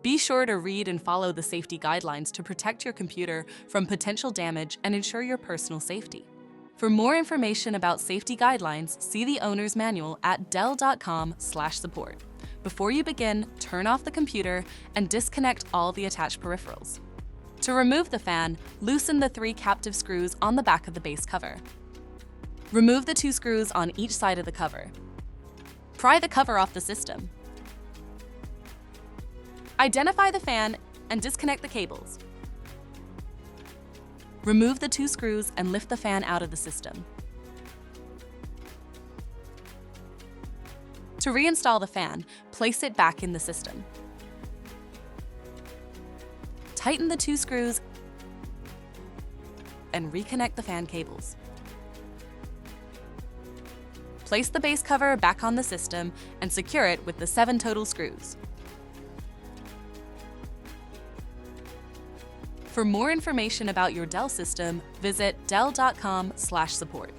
Be sure to read and follow the safety guidelines to protect your computer from potential damage and ensure your personal safety. For more information about safety guidelines, see the owner's manual at dell.com/support. Before you begin, turn off the computer and disconnect all the attached peripherals. To remove the fan, loosen the 3 captive screws on the back of the base cover. Remove the 2 screws on each side of the cover. Pry the cover off the system. Identify the fan and disconnect the cables. Remove the 2 screws and lift the fan out of the system. To reinstall the fan, place it back in the system. Tighten the 2 screws and reconnect the fan cables. Place the base cover back on the system and secure it with the 7 total screws. For more information about your Dell system, visit dell.com/support.